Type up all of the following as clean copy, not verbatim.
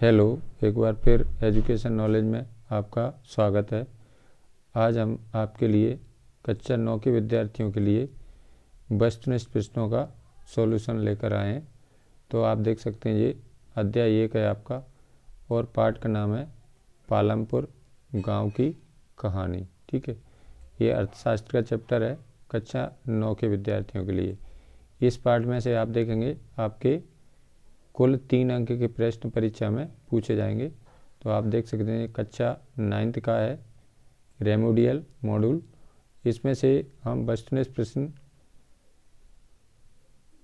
Hello, एक बार फिर education knowledge में आपका स्वागत है। आज हम आपके लिए कक्षा 9 के विद्यार्थियों के लिए वस्तुनिष्ठ प्रश्नों का सॉल्यूशन लेकर आए हैं। तो आप देख सकते हैं ये अध्याय 1 है आपका और पाठ का नाम है पालमपुर गांव की कहानी। ठीक है, ये अर्थशास्त्र का चैप्टर है कक्षा 9 के विद्यार्थियों के लिए। इस पाठ में से आप देखेंगे आपके कुल 3 अंक के प्रश्न परीक्षा में पूछे जाएंगे। तो आप देख सकते हैं कक्षा 9 का है रेमोडियल मॉड्यूल। इसमें से हम वस्तुनिष्ठ प्रश्न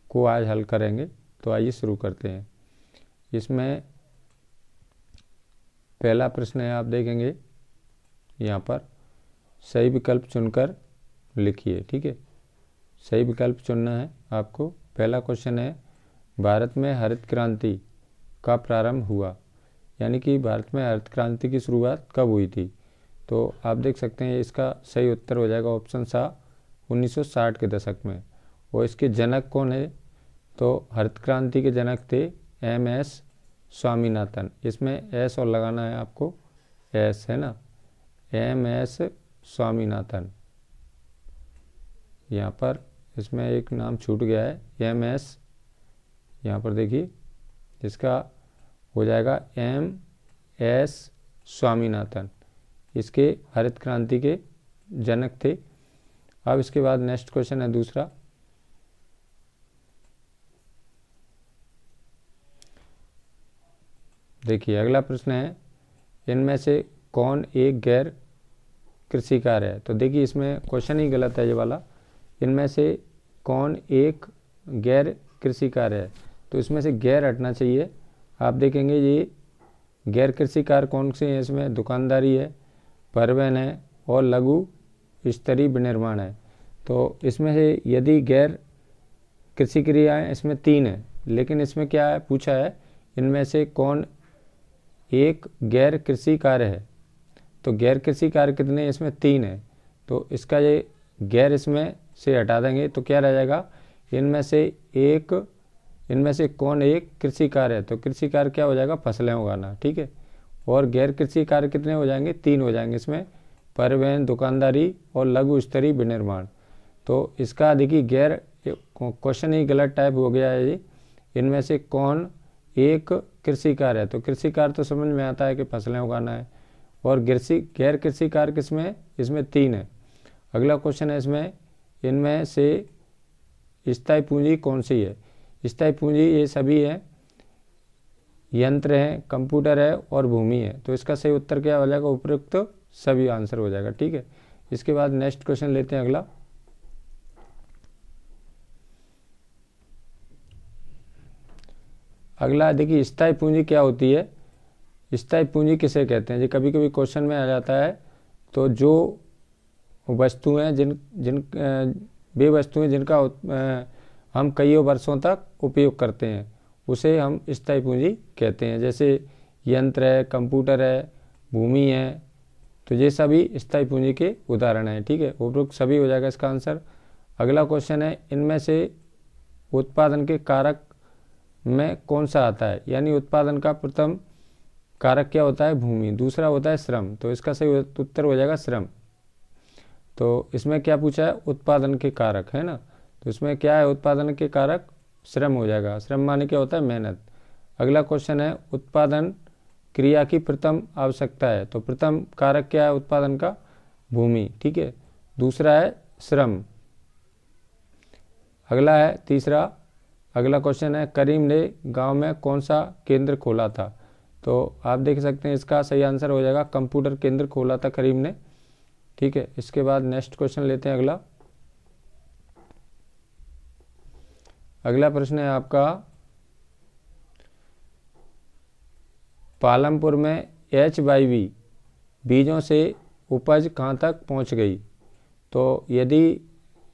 को आज हल करेंगे। तो आइए शुरू करते हैं। इसमें पहला प्रश्न है, आप देखेंगे यहाँ पर सही विकल्प चुनकर लिखिए। ठीक है, सही विकल्प चुनना है आपको। पहला क्वेश्चन है, भारत में हरित क्रांति का प्रारंभ हुआ, यानी कि भारत में हरित क्रांति की शुरुआत कब हुई थी। तो आप देख सकते हैं इसका सही उत्तर हो जाएगा ऑप्शन सा 1960 के दशक में। और इसके जनक कौन है, तो हरित क्रांति के जनक थे MS स्वामीनाथन। इसमें एस और लगाना है आपको, एस है ना, MS स्वामीनाथन। यहाँ पर इसमें एक नाम छूट गया है, MS, यहाँ पर देखिए इसका हो जाएगा MS स्वामीनाथन। इसके हरित क्रांति के जनक थे। अब इसके बाद नेक्स्ट क्वेश्चन है दूसरा, देखिए अगला प्रश्न है, इनमें से कौन एक गैर कृषि कार्य है। तो देखिए इसमें क्वेश्चन ही गलत है ये वाला। इनमें से कौन एक गैर कृषि कार्य है, तो इसमें से गैर हटना चाहिए। आप देखेंगे ये गैर कृषि कार्य कौन से हैं, इसमें दुकानदारी है, परिवहन है और लघु स्तरीय विनिर्माण है। तो इसमें से यदि गैर कृषि क्रियाएँ इसमें 3 है, लेकिन इसमें क्या है पूछा है, इनमें से कौन एक गैर कृषि कार्य है। तो गैर कृषि कार्य कितने, इसमें 3 है। तो इसका ये गैर इसमें से हटा देंगे तो क्या रह जाएगा, इनमें से कौन एक कृषि कार्य है। तो कृषि कार्य क्या हो जाएगा, फसलें उगाना। ठीक है, और गैर कृषि कार्य कितने हो जाएंगे, 3 हो जाएंगे इसमें, परिवहन, दुकानदारी और लघु स्तरीय विनिर्माण। तो इसका देखिए गैर क्वेश्चन ही गलत टाइप हो गया है ये। इनमें से कौन एक कृषि कार्य है, तो कृषि कार्य तो समझ में आता है कि फसलें उगाना है। और गैर कृषि कार्य किसमें, इसमें 3 है। अगला क्वेश्चन है इसमें, इनमें से स्थायी पूंजी कौन सी है। स्थायी पूंजी ये सभी है, यंत्र है, कंप्यूटर है और भूमि है। तो इसका सही उत्तर क्या हो जाएगा, उपयुक्त सभी आंसर हो जाएगा। ठीक है, इसके बाद नेक्स्ट क्वेश्चन लेते हैं अगला। अगला देखिए स्थायी पूंजी क्या होती है, स्थायी पूंजी किसे कहते हैं। ये कभी कभी क्वेश्चन में आ जाता है। तो जो वस्तुएं वे वस्तुएं जिनका हम कई वर्षों तक उपयोग करते हैं उसे हम स्थायी पूंजी कहते हैं। जैसे यंत्र है, कंप्यूटर है, भूमि है, तो ये सभी स्थायी पूंजी के उदाहरण हैं। ठीक है, उपरोक्त सभी हो जाएगा इसका आंसर। अगला क्वेश्चन है, इनमें से उत्पादन के कारक में कौन सा आता है, यानी उत्पादन का प्रथम कारक क्या होता है, भूमि, दूसरा होता है श्रम। तो इसका सही उत्तर हो जाएगा श्रम। तो इसमें क्या पूछा है, उत्पादन के कारक है ना, तो इसमें क्या है, उत्पादन के कारक श्रम हो जाएगा। श्रम माने क्या होता है, मेहनत। अगला क्वेश्चन है, उत्पादन क्रिया की प्रथम आवश्यकता है। तो प्रथम कारक क्या है उत्पादन का, भूमि। ठीक है, दूसरा है श्रम। अगला है तीसरा, अगला क्वेश्चन है, करीम ने गांव में कौन सा केंद्र खोला था। तो आप देख सकते हैं इसका सही आंसर हो जाएगा कंप्यूटर केंद्र खोला था करीम ने। ठीक है, इसके बाद नेक्स्ट क्वेश्चन लेते हैं अगला। अगला प्रश्न है आपका, पालमपुर में HYV बीजों से उपज कहाँ तक पहुँच गई। तो यदि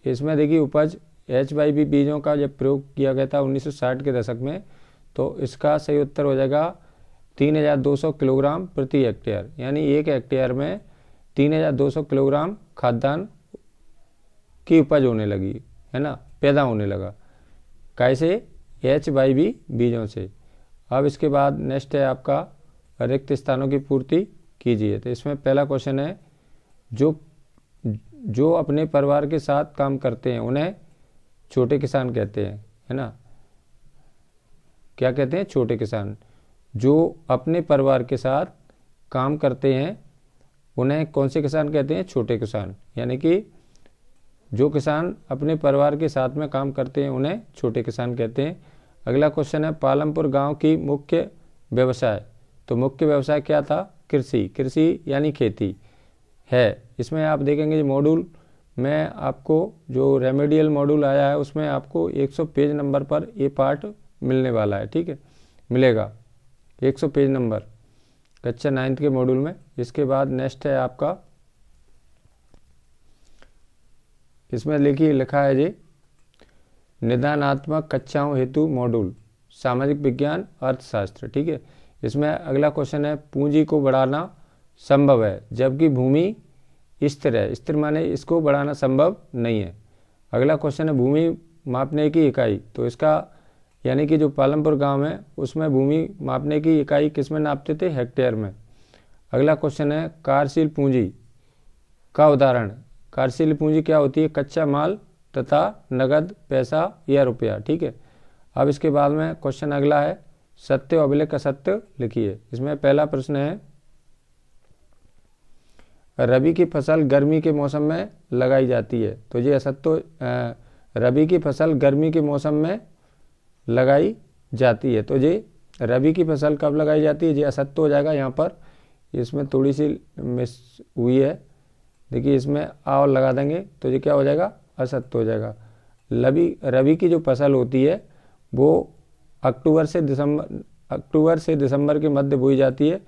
इसमें देखिए उपज HYV बीजों का जब प्रयोग किया गया था 1960 के दशक में, तो इसका सही उत्तर हो जाएगा 3200 किलोग्राम प्रति हेक्टेयर, यानी 1 हेक्टेयर में 3200 किलोग्राम खाद्यान्न की उपज होने लगी है ना, पैदा होने लगा। कैसे, HYV बीजों से। अब इसके बाद नेक्स्ट है आपका रिक्त स्थानों की पूर्ति कीजिए। तो इसमें पहला क्वेश्चन है, जो अपने परिवार के साथ काम करते हैं उन्हें छोटे किसान कहते हैं, है ना। क्या कहते हैं? छोटे किसान। जो अपने परिवार के साथ काम करते हैं उन्हें कौन से किसान कहते हैं? छोटे किसान। यानी कि जो किसान अपने परिवार के साथ में काम करते हैं उन्हें छोटे किसान कहते हैं। अगला क्वेश्चन है, पालमपुर गांव की मुख्य व्यवसाय। तो मुख्य व्यवसाय क्या था? कृषि। कृषि यानी खेती है। इसमें आप देखेंगे मॉड्यूल में आपको जो रेमेडियल मॉड्यूल आया है उसमें आपको 100 पेज नंबर पर ये पार्ट मिलने वाला है, ठीक है, मिलेगा 100 पेज नंबर कक्षा 9th के मॉड्यूल में। इसके बाद नेक्स्ट है आपका, इसमें लिखा है जी निदानात्मक कक्षाओं हेतु मॉड्यूल सामाजिक विज्ञान अर्थशास्त्र, ठीक है। इसमें अगला क्वेश्चन है, पूंजी को बढ़ाना संभव है जबकि भूमि स्थिर है। स्थिर माने इसको बढ़ाना संभव नहीं है। अगला क्वेश्चन है, भूमि मापने की इकाई। तो इसका यानी कि जो पालमपुर गांव है उसमें भूमि मापने की इकाई किस में नापते थे? हेक्टेयर में। अगला क्वेश्चन है, कार्यशील पूंजी का उदाहरण। कार्यशील पूंजी क्या होती है? कच्चा माल तथा नगद पैसा या रुपया, ठीक है। अब इसके बाद में क्वेश्चन अगला है, सत्य अभिलेख असत्य लिखिए। इसमें पहला प्रश्न है, रबी की फसल गर्मी के मौसम में लगाई जाती है। तो ये असत्य, रबी की फसल गर्मी के मौसम में लगाई जाती है। तो ये रबी की फसल कब लगाई जाती है? ये असत्य हो जाएगा। यहाँ पर इसमें थोड़ी सी मिस हुई है, देखिए इसमें आ और लगा देंगे तो ये क्या हो जाएगा? असत्य हो जाएगा। रबी की जो फसल होती है वो अक्टूबर से दिसंबर के मध्य बोई जाती है।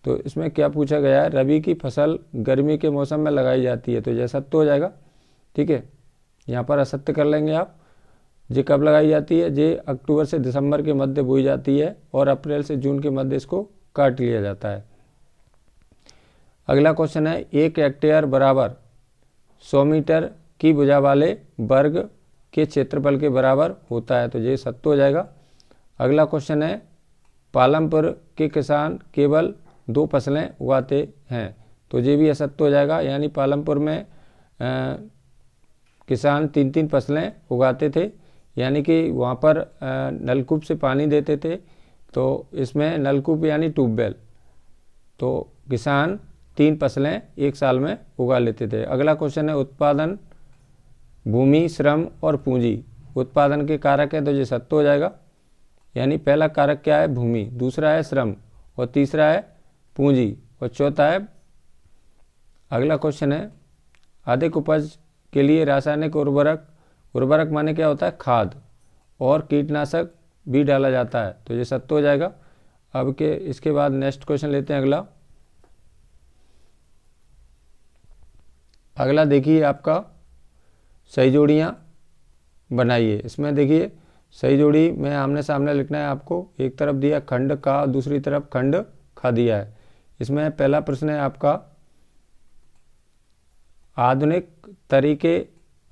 तो इसमें क्या पूछा गया है? रबी की फसल गर्मी के मौसम में लगाई जाती है, तो ये सत्य हो जाएगा, ठीक है। यहाँ पर असत्य कर लेंगे आप। ये कब लगाई जाती है? ये अक्टूबर से दिसंबर के मध्य बोई जाती है और अप्रैल से जून के मध्य इसको काट लिया जाता है। अगला क्वेश्चन है, 1 हेक्टेयर बराबर 100 मीटर की भुजा वाले वर्ग के क्षेत्रफल के बराबर होता है। तो ये सत्य हो जाएगा। अगला क्वेश्चन है, पालमपुर के किसान केवल 2 फसलें उगाते हैं। तो ये भी असत्य हो जाएगा। यानी पालमपुर में किसान 3-3 फसलें उगाते थे, यानी कि वहाँ पर नलकूप से पानी देते थे। तो इसमें नलकूप यानी ट्यूबवेल, तो किसान 3 फसलें एक साल में उगा लेते थे। अगला क्वेश्चन है, उत्पादन, भूमि, श्रम और पूंजी उत्पादन के कारक है। तो ये सत्य हो जाएगा। यानी पहला कारक क्या है? भूमि, दूसरा है श्रम और तीसरा है पूंजी और चौथा है। अगला क्वेश्चन है, अधिक उपज के लिए रासायनिक उर्वरक माने क्या होता है? खाद और कीटनाशक भी डाला जाता है। तो ये सत्य हो जाएगा। अब के इसके बाद नेक्स्ट क्वेश्चन लेते हैं अगला देखिए आपका, सही जोड़ियाँ बनाइए। इसमें देखिए सही जोड़ी में आमने सामने लिखना है आपको। एक तरफ दिया खंड का, दूसरी तरफ खंड खा दिया है। इसमें पहला प्रश्न है आपका, आधुनिक तरीके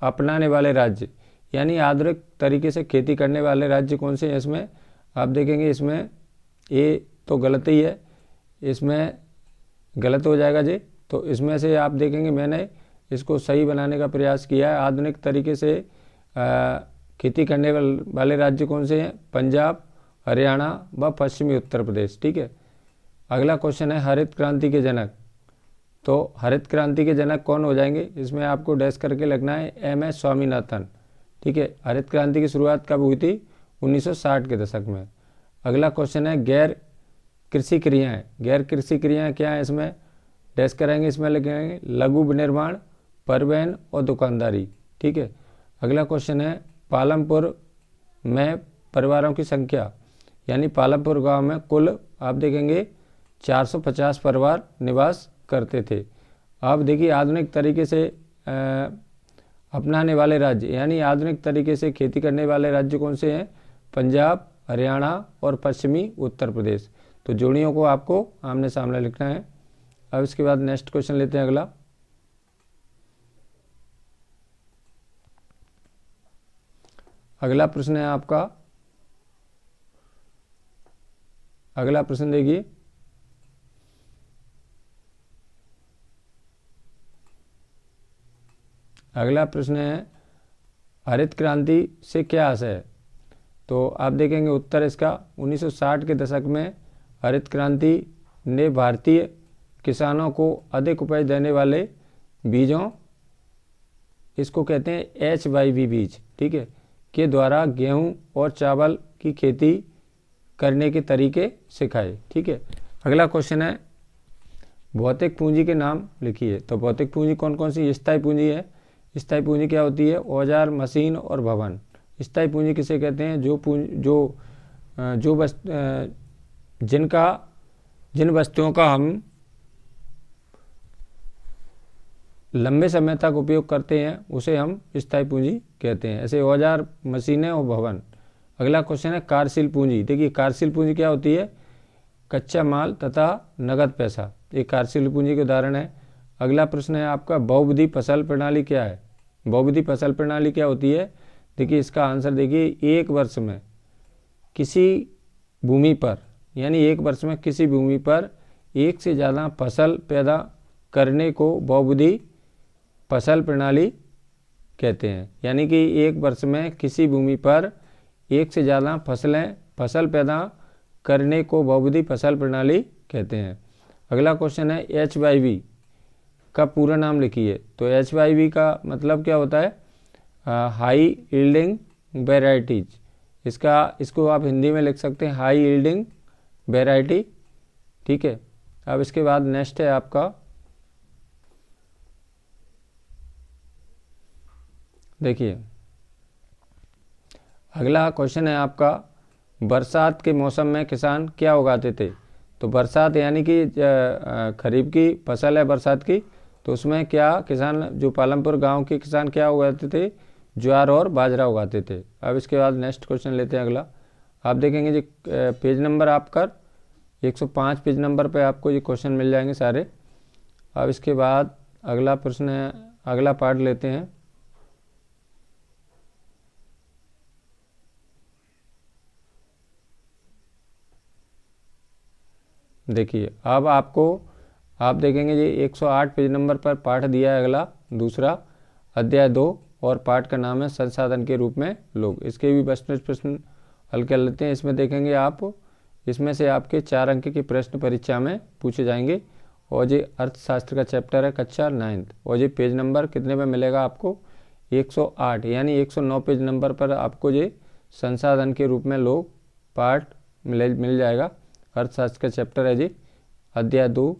अपनाने वाले राज्य, यानी आधुनिक तरीके से खेती करने वाले राज्य कौन से हैं? इसमें आप देखेंगे इसमें ये तो गलत ही है, इसमें गलत हो जाएगा जी। तो इसमें से आप देखेंगे मैंने इसको सही बनाने का प्रयास किया है। आधुनिक तरीके से खेती करने वाले राज्य कौन से हैं? पंजाब, हरियाणा व पश्चिमी उत्तर प्रदेश, ठीक है। अगला क्वेश्चन है, हरित क्रांति के जनक। तो हरित क्रांति के जनक कौन हो जाएंगे? इसमें आपको डैश करके लिखना है MS स्वामीनाथन, ठीक है। हरित क्रांति की शुरुआत कब हुई थी? 1960 के दशक में। अगला क्वेश्चन है, गैर कृषि क्रियाएँ। गैर कृषि क्रियाएँ क्या है? इसमें डैश करेंगे, इसमें लिखेंगे लघु विनिर्माण, परिवहन और दुकानदारी, ठीक है। अगला क्वेश्चन है, पालमपुर में परिवारों की संख्या, यानी पालमपुर गांव में कुल आप देखेंगे 450 परिवार निवास करते थे। अब देखिए आधुनिक तरीके से अपनाने वाले राज्य, यानी आधुनिक तरीके से खेती करने वाले राज्य कौन से हैं? पंजाब, हरियाणा और पश्चिमी उत्तर प्रदेश। तो जोड़ियों को आपको आमने सामने लिखना है। अब इसके बाद नेक्स्ट क्वेश्चन लेते हैं अगला प्रश्न है आपका, अगला प्रश्न देखिए, अगला प्रश्न है हरित क्रांति से क्या आशय है। तो आप देखेंगे उत्तर इसका 1960 के दशक में हरित क्रांति ने भारतीय किसानों को अधिक उपज देने वाले बीजों, इसको कहते हैं HYV बीज, ठीक है, के द्वारा गेहूं और चावल की खेती करने के तरीके सिखाए। ठीक है, अगला क्वेश्चन है भौतिक पूंजी के नाम लिखिए। तो भौतिक पूंजी कौन कौन सी? स्थायी पूंजी है। स्थायी पूंजी क्या होती है? औजार, मशीन और भवन। स्थायी पूंजी किसे कहते हैं? जिन वस्तुओं का हम लंबे समय तक उपयोग करते हैं उसे हम स्थायी पूंजी कहते हैं, ऐसे औजार, मशीनें और भवन। अगला क्वेश्चन है कार्यशील पूंजी। देखिए कार्यशील पूंजी क्या होती है? कच्चा माल तथा नगद पैसा, ये कार्यशील पूंजी के उदाहरण है। अगला प्रश्न है आपका बहुविधि फसल प्रणाली क्या है? बहुविधि फसल प्रणाली क्या होती है? देखिए इसका आंसर देखिए, एक वर्ष में किसी भूमि पर, यानी एक वर्ष में किसी भूमि पर एक से ज़्यादा फसल पैदा करने को बहुविधि फसल प्रणाली कहते हैं। यानी कि एक वर्ष में किसी भूमि पर एक से ज़्यादा फसल पैदा करने को बहुविधि फसल प्रणाली कहते हैं। अगला क्वेश्चन है HYV का पूरा नाम लिखिए। तो HYV का मतलब क्या होता है? High yielding varieties. इसको आप हिंदी में लिख सकते हैं हाई यील्डिंग वेराइटी। ठीक है, अब इसके बाद नेक्स्ट है आपका, देखिए अगला क्वेश्चन है आपका बरसात के मौसम में किसान क्या उगाते थे? तो बरसात यानी कि खरीफ की फसल है बरसात की, तो उसमें क्या किसान, जो पालमपुर गांव के किसान क्या उगाते थे? ज्वार और बाजरा उगाते थे। अब इसके बाद नेक्स्ट क्वेश्चन लेते हैं अगला। आप देखेंगे जी पेज नंबर आपका 105 पेज नंबर पे आपको ये क्वेश्चन मिल जाएंगे सारे। अब इसके बाद अगला प्रश्न है, अगला पार्ट लेते हैं। देखिए अब आप देखेंगे जी 108 पेज नंबर पर पाठ दिया है अगला दूसरा, अध्याय 2, और पाठ का नाम है संसाधन के रूप में लोग। इसके भी बस प्रश्न हल कर लेते हैं। इसमें देखेंगे आप, इसमें से आपके 4 अंक के प्रश्न परीक्षा में पूछे जाएंगे। और ये अर्थशास्त्र का चैप्टर है कक्षा 9th, और ये पेज नंबर कितने पे मिलेगा आपको? 108, यानी 109 पेज नंबर पर आपको ये संसाधन के रूप में लोग पाठ मिल जाएगा। अर्थशास्त्र का चैप्टर है जी अध्याय 2।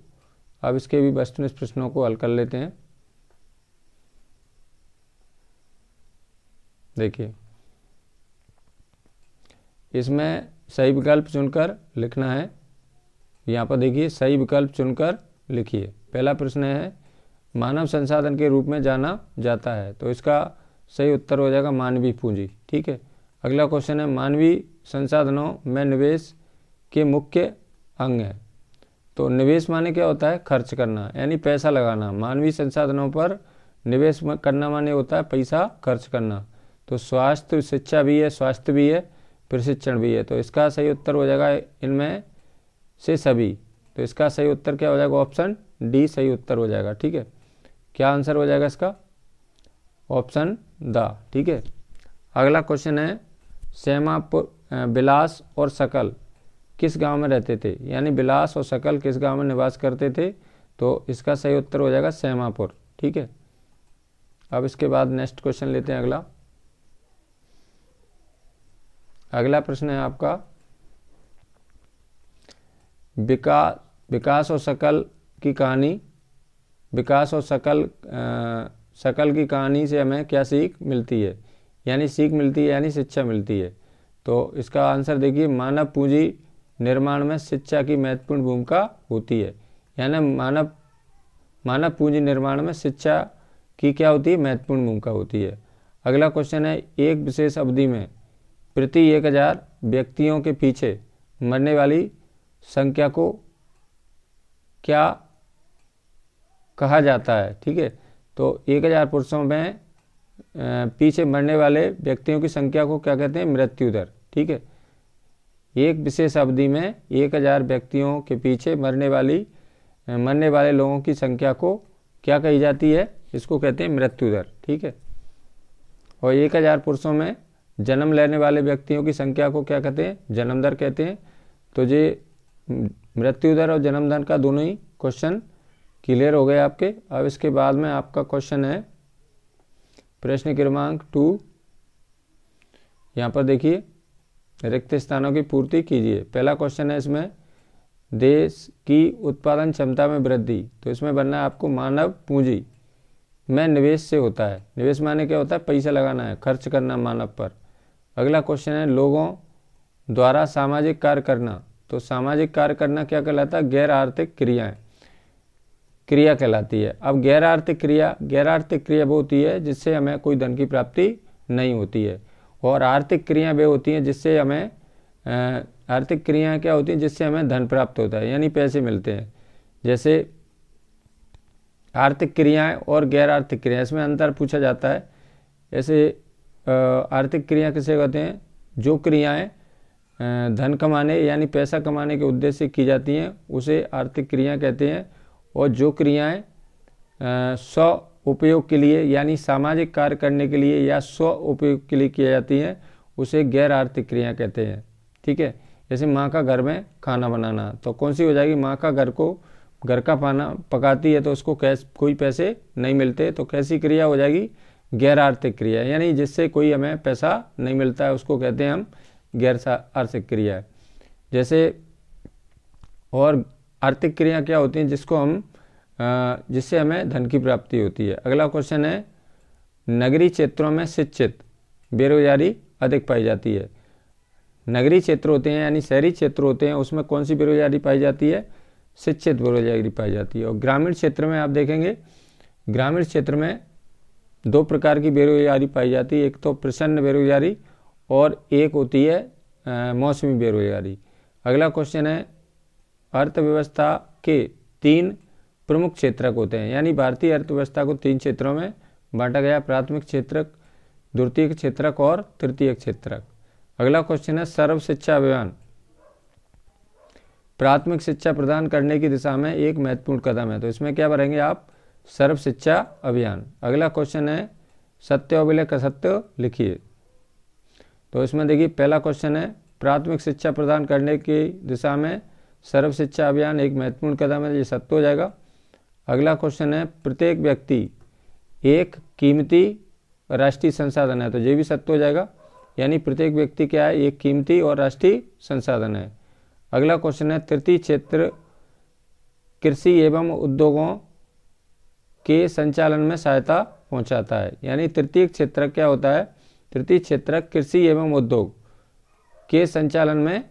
अब इसके भी वस्तुनिष्ठ प्रश्नों को हल कर लेते हैं। देखिए इसमें सही विकल्प चुनकर लिखना है। यहाँ पर देखिए सही विकल्प चुनकर लिखिए। पहला प्रश्न है मानव संसाधन के रूप में जाना जाता है, तो इसका सही उत्तर हो जाएगा मानवीय पूंजी। ठीक है, अगला क्वेश्चन है मानवीय संसाधनों में निवेश के मुख्य अंग है। तो निवेश माने क्या होता है? खर्च करना, यानी पैसा लगाना। मानवीय संसाधनों पर निवेश करना माने होता है पैसा खर्च करना। तो स्वास्थ्य, शिक्षा भी है, स्वास्थ्य भी है, प्रशिक्षण भी है। तो इसका सही उत्तर हो जाएगा इनमें से सभी। तो इसका सही उत्तर क्या हो जाएगा? ऑप्शन डी सही उत्तर हो जाएगा। ठीक है, क्या आंसर हो जाएगा इसका? Option the. ठीक है, अगला क्वेश्चन है श्यामापुर, बिलास और सकल किस गांव में रहते थे? यानी बिलास और सकल किस गांव में निवास करते थे? तो इसका सही उत्तर हो जाएगा श्यामापुर। ठीक है, अब इसके बाद नेक्स्ट क्वेश्चन लेते हैं अगला। अगला प्रश्न है आपका विकास और सकल की कहानी। विकास और सकल की कहानी से हमें क्या सीख मिलती है? यानी सीख मिलती है, यानी शिक्षा मिलती है। तो इसका आंसर देखिए मानव पूंजी निर्माण में शिक्षा की महत्वपूर्ण भूमिका होती है। यानी मानव पूंजी निर्माण में शिक्षा की क्या होती है? महत्वपूर्ण भूमिका होती है। अगला क्वेश्चन है एक विशेष अवधि में प्रति 1000 व्यक्तियों के पीछे मरने वाली संख्या को क्या कहा जाता है? ठीक है, तो 1000 पुरुषों में पीछे मरने वाले व्यक्तियों की संख्या को क्या कहते हैं? मृत्यु दर। ठीक है, एक विशेष अवधि में 1000 व्यक्तियों के पीछे मरने वाले लोगों की संख्या को क्या कही जाती है? इसको कहते हैं मृत्यु दर। ठीक है। और 1000 पुरुषों में जन्म लेने वाले व्यक्तियों की संख्या को क्या कहते हैं? जन्म दर कहते हैं। तो ये मृत्यु दर और जन्म दर का दोनों ही क्वेश्चन क्लियर हो गए आपके। अब इसके बाद में आपका क्वेश्चन है प्रश्न क्रमांक 2। यहाँ पर देखिए, रिक्त स्थानों की पूर्ति कीजिए। पहला क्वेश्चन है इसमें, देश की उत्पादन क्षमता में वृद्धि। तो इसमें बनना है आपको मानव पूंजी में निवेश से होता है। निवेश माने क्या होता है? पैसा लगाना है, खर्च करना मानव पर। अगला क्वेश्चन है लोगों द्वारा सामाजिक कार्य करना। तो सामाजिक कार्य करना क्या कहलाता है? गैर आर्थिक क्रिया कहलाती है। अब गैर आर्थिक क्रिया वो होती है जिससे हमें कोई धन की प्राप्ति नहीं होती है, और आर्थिक क्रिया वे होती हैं जिससे हमें आर्थिक क्रियाएं क्या होती हैं? जिससे हमें धन प्राप्त होता है, यानी पैसे मिलते हैं। जैसे आर्थिक क्रियाएं और गैर आर्थिक क्रियाएं, इसमें अंतर पूछा जाता है। ऐसे आर्थिक क्रिया किसे कहते हैं? जो क्रियाएं धन कमाने यानी पैसा कमाने के उद्देश्य से की जाती हैं उसे आर्थिक क्रिया कहते हैं। और जो क्रियाएं स्व उपयोग के लिए यानी सामाजिक कार्य करने के लिए या स्व उपयोग के लिए की जाती हैं उसे गैर आर्थिक क्रिया कहते हैं, ठीक है। जैसे माँ का घर में खाना बनाना, तो कौन सी हो जाएगी? माँ का घर का खाना पकाती है तो उसको कोई पैसे नहीं मिलते, तो कैसी क्रिया हो जाएगी? गैर आर्थिक क्रिया, यानी जिससे कोई हमें पैसा नहीं मिलता है उसको कहते हैं हम गैर आर्थिक क्रिया। जैसे और आर्थिक क्रिया क्या होती हैं? जिसको हम जिससे हमें धन की प्राप्ति होती है। अगला क्वेश्चन है, नगरीय क्षेत्रों में शिक्षित बेरोजगारी अधिक पाई जाती है। नगरीय क्षेत्र होते हैं यानी शहरी क्षेत्र होते हैं, उसमें कौन सी बेरोजगारी पाई जाती है? शिक्षित बेरोजगारी पाई जाती है। और ग्रामीण क्षेत्र में आप देखेंगे, ग्रामीण क्षेत्र में 2 प्रकार की बेरोजगारी पाई जाती है। एक तो प्रसन्न बेरोजगारी और एक होती है मौसमी बेरोजगारी। अगला क्वेश्चन है, अर्थव्यवस्था के 3 प्रमुख क्षेत्रक होते हैं, यानी भारतीय अर्थव्यवस्था को 3 क्षेत्रों में बांटा गया, प्राथमिक क्षेत्रक, द्वितीयक क्षेत्रक और तृतीयक क्षेत्रक। अगला क्वेश्चन है, सर्व शिक्षा अभियान प्राथमिक शिक्षा प्रदान करने की दिशा में एक महत्वपूर्ण कदम है। तो इसमें क्या भरेंगे आप? सर्व शिक्षा अभियान। अगला क्वेश्चन है, सत्य अभिलेख असत्य लिखिए। तो इसमें देखिए, पहला क्वेश्चन है, प्राथमिक शिक्षा प्रदान करने की दिशा में सर्व शिक्षा अभियान एक महत्वपूर्ण कदम है, ये सत्य हो जाएगा। अगला क्वेश्चन है, प्रत्येक व्यक्ति एक कीमती राष्ट्रीय संसाधन है। तो ये भी सत्य हो जाएगा, यानी प्रत्येक व्यक्ति क्या है? एक कीमती और राष्ट्रीय संसाधन है। अगला क्वेश्चन है, तृतीय क्षेत्र कृषि एवं उद्योगों के संचालन में सहायता पहुंचाता है, यानी तृतीय क्षेत्र क्या होता है? तृतीय क्षेत्र कृषि एवं उद्योग के संचालन में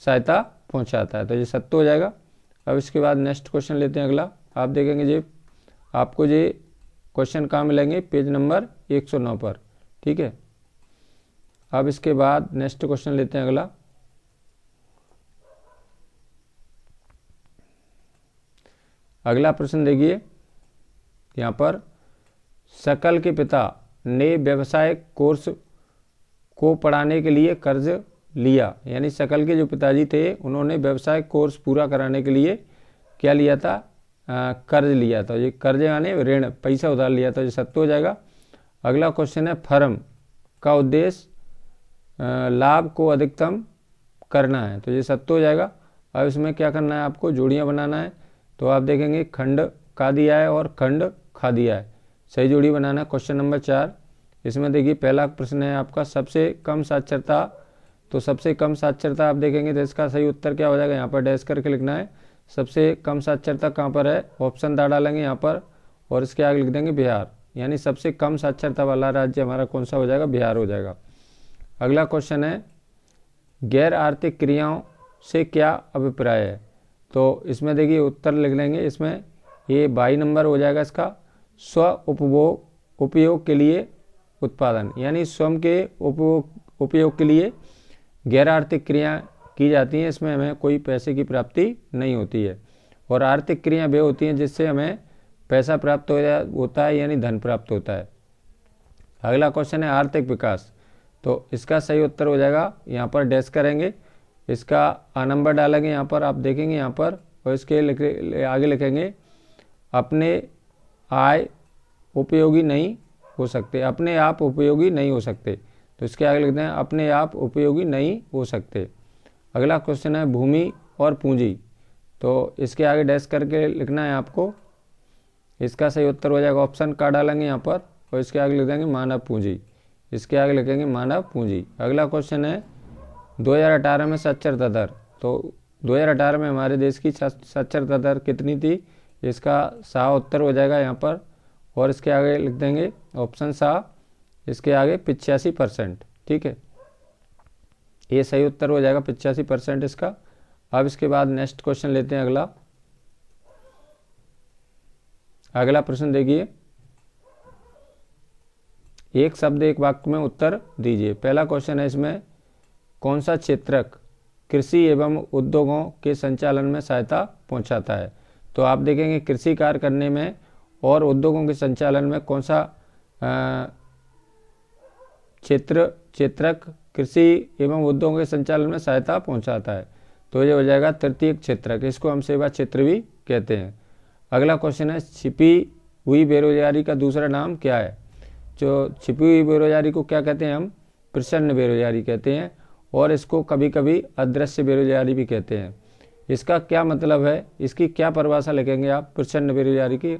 सहायता पहुंचाता है, तो ये सत्य हो जाएगा। अब इसके बाद नेक्स्ट क्वेश्चन लेते हैं। अगला आप देखेंगे जी, आपको ये क्वेश्चन कहाँ मिलेंगे? पेज नंबर 109 पर, ठीक है। अब इसके बाद नेक्स्ट क्वेश्चन लेते हैं। अगला अगला प्रश्न देखिए, यहाँ पर शकल के पिता ने व्यवसाय कोर्स को पढ़ाने के लिए कर्ज लिया, यानी शकल के जो पिताजी थे उन्होंने व्यवसाय कोर्स पूरा कराने के लिए क्या लिया था? कर्ज लिया था। ये कर्ज यानी ऋण, पैसा उधार लिया था, ये सत्य हो जाएगा। अगला क्वेश्चन है, फर्म का उद्देश्य लाभ को अधिकतम करना है, तो ये सत्य हो जाएगा। अब इसमें क्या करना है? आपको जोड़ियाँ बनाना है। तो आप देखेंगे खंड का दिया है और खंड खा दिया है, सही जोड़ी बनाना। क्वेश्चन नंबर 4, इसमें देखिए पहला प्रश्न है आपका, सबसे कम साक्षरता। तो सबसे कम साक्षरता आप देखेंगे तो इसका सही उत्तर क्या हो जाएगा? यहाँ पर डैश करके लिखना है। सबसे कम साक्षरता कहाँ पर है? ऑप्शन दा डालेंगे यहाँ पर और इसके आगे लिख देंगे बिहार, यानी सबसे कम साक्षरता वाला राज्य हमारा कौन सा हो जाएगा? बिहार हो जाएगा। अगला क्वेश्चन है, गैर आर्थिक क्रियाओं से क्या अभिप्राय है? तो इसमें देखिए उत्तर लिख लेंगे। इसमें ये 22 नंबर हो जाएगा इसका, स्व उपयोग के लिए उत्पादन, यानी स्वयं के उपयोग के लिए गैर आर्थिक क्रिया की जाती हैं, इसमें हमें कोई पैसे की प्राप्ति नहीं होती है। और आर्थिक क्रिया वे होती हैं जिससे हमें पैसा प्राप्त होता है, यानी धन प्राप्त होता है। अगला क्वेश्चन है, आर्थिक विकास। तो इसका सही उत्तर हो जाएगा, यहाँ पर डैश करेंगे, इसका आ नंबर डालेंगे यहाँ पर, आप देखेंगे यहाँ पर, और इसके आगे लिखेंगे अपने आय उपयोगी नहीं हो सकते, अपने आप उपयोगी नहीं हो सकते। तो इसके आगे लिखते हैं अपने आप उपयोगी नहीं हो सकते। अगला क्वेश्चन है भूमि और पूंजी। तो इसके आगे डैश करके लिखना है आपको। इसका सही उत्तर हो जाएगा ऑप्शन का डालेंगे यहाँ पर और इसके आगे लिख देंगे मानव पूंजी। इसके आगे लिखेंगे मानव पूंजी। अगला क्वेश्चन है 2018 में साक्षरता दर। तो 2018 में हमारे देश की साक्षरता दर कितनी थी, इसका सा उत्तर हो जाएगा यहाँ पर और इसके आगे लिख देंगे ऑप्शन सा, इसके आगे 85%। ठीक है, ये सही उत्तर हो जाएगा 85% इसका। अब इसके बाद नेक्स्ट क्वेश्चन लेते हैं अगला। अगला प्रश्न देखिए, एक शब्द एक वाक्य में उत्तर दीजिए। पहला क्वेश्चन है इसमें कौन सा क्षेत्रक कृषि एवं उद्योगों के संचालन में सहायता पहुंचाता है। तो आप देखेंगे कृषि कार्य करने में और उद्योगों के संचालन में कौन सा क्षेत्रक कृषि एवं उद्योगों के संचालन में सहायता पहुंचाता है। तो ये हो जाएगा तृतीयक क्षेत्रक, इसको हम सेवा क्षेत्र भी कहते हैं। अगला क्वेश्चन है छिपी हुई बेरोजगारी का दूसरा नाम क्या है। जो छिपी हुई बेरोजगारी को क्या कहते हैं, हम प्रच्छन्न बेरोजगारी कहते हैं और इसको कभी कभी अदृश्य बेरोजगारी भी कहते हैं। इसका क्या मतलब है, इसकी क्या परिभाषा लिखेंगे आप प्रच्छन्न बेरोजगारी की।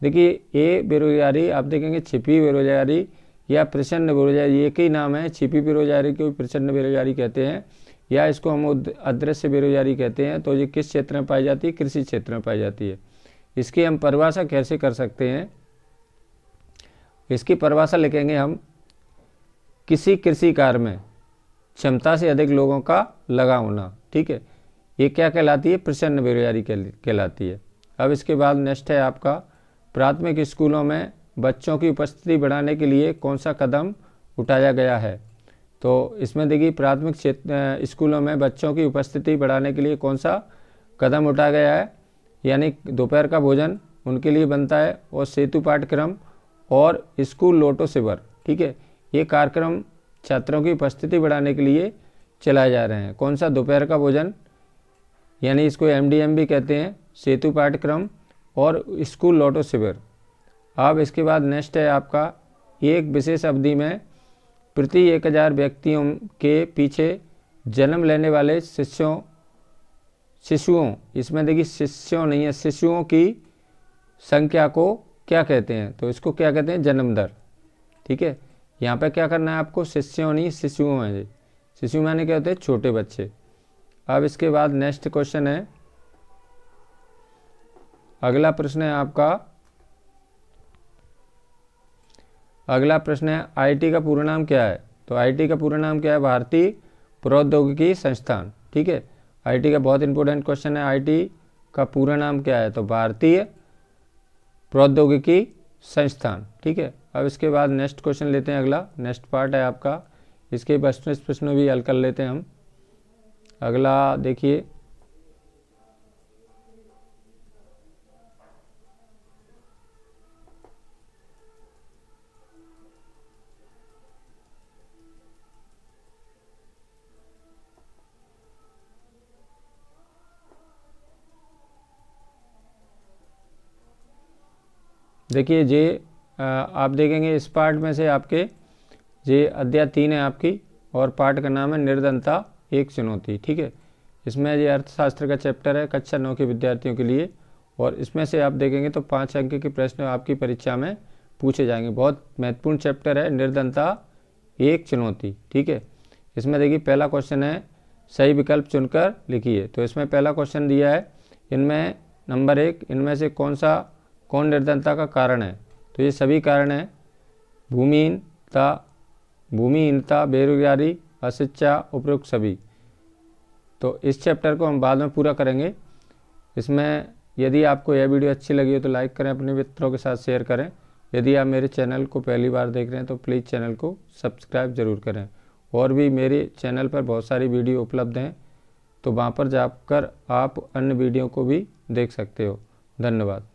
देखिए ये बेरोजगारी आप देखेंगे छिपी बेरोजगारी या प्रच्छन्न बेरोजगारी एक ही नाम है। छिपी बेरोजगारी को प्रच्छन्न बेरोजगारी कहते हैं या इसको हम अदृश्य बेरोजगारी कहते हैं। तो ये किस क्षेत्र में पाई जाती है, कृषि क्षेत्र में पाई जाती है। इसकी हम परिभाषा कैसे कर सकते हैं, इसकी परिभाषा लिखेंगे हम किसी कृषि कार्य में क्षमता से अधिक लोगों का लगा होना। ठीक है, ये क्या कहलाती है, प्रच्छन्न बेरोजगारी कहलाती है। अब इसके बाद नेक्स्ट है आपका प्राथमिक स्कूलों में बच्चों की उपस्थिति बढ़ाने के लिए कौन सा कदम उठाया गया है। तो इसमें देखिए प्राथमिक स्कूलों में बच्चों की उपस्थिति बढ़ाने के लिए कौन सा कदम उठाया गया है, यानी दोपहर का भोजन उनके लिए बनता है और सेतु पाठ्यक्रम और स्कूल लोटो शिविर। ठीक है, ये कार्यक्रम छात्रों की उपस्थिति बढ़ाने के लिए चलाए जा रहे हैं। कौन सा, दोपहर का भोजन यानी इसको MDM भी कहते हैं, सेतु पाठ्यक्रम और स्कूल लोटो शिविर। अब इसके बाद नेक्स्ट है आपका एक विशेष अवधि में प्रति 1000 व्यक्तियों के पीछे जन्म लेने वाले शिशुओं, इसमें देखिए शिष्यों नहीं है, शिशुओं की संख्या को क्या कहते हैं। तो इसको क्या कहते हैं, जन्म दर। ठीक है, यहाँ पे क्या करना है आपको, शिष्यों नहीं शिशुओं हैं। शिशु माने क्या होते हैं, छोटे बच्चे। अब इसके बाद नेक्स्ट क्वेश्चन है, अगला प्रश्न है आपका, अगला प्रश्न है IT का पूरा नाम क्या है। तो IT का पूरा नाम क्या है, भारतीय प्रौद्योगिकी संस्थान। ठीक है, IT का बहुत इंपॉर्टेंट क्वेश्चन है, IT का पूरा नाम क्या है। तो भारतीय प्रौद्योगिकी संस्थान। ठीक है, अब इसके बाद नेक्स्ट क्वेश्चन लेते हैं। अगला नेक्स्ट पार्ट है आपका, इसके बस प्रश्न भी हल कर लेते हैं हम। अगला देखिए, देखिए जे आप देखेंगे इस पार्ट में से आपके ये अध्याय 3 है आपकी और पार्ट का नाम है निर्धनता एक चुनौती। ठीक है, इसमें ये अर्थशास्त्र का चैप्टर है कक्षा 9 के विद्यार्थियों के लिए और इसमें से आप देखेंगे तो 5 अंक के प्रश्न आपकी परीक्षा में पूछे जाएंगे। बहुत महत्वपूर्ण चैप्टर है निर्धनता एक चुनौती। ठीक है, इसमें देखिए पहला क्वेश्चन है सही विकल्प चुनकर लिखिए। तो इसमें पहला क्वेश्चन दिया है, इनमें नंबर 1 इनमें से कौन निर्धनता का कारण है। तो ये सभी कारण हैं, भूमिहीनता, बेरोजगारी, अशिक्षा, उपरोक्त सभी। तो इस चैप्टर को हम बाद में पूरा करेंगे। इसमें यदि आपको यह वीडियो अच्छी लगी हो तो लाइक करें, अपने मित्रों के साथ शेयर करें। यदि आप मेरे चैनल को पहली बार देख रहे हैं तो प्लीज़ चैनल को सब्सक्राइब ज़रूर करें। और भी मेरे चैनल पर बहुत सारी वीडियो उपलब्ध हैं, तो वहाँ पर जाकर आप अन्य वीडियो को भी देख सकते हो। धन्यवाद।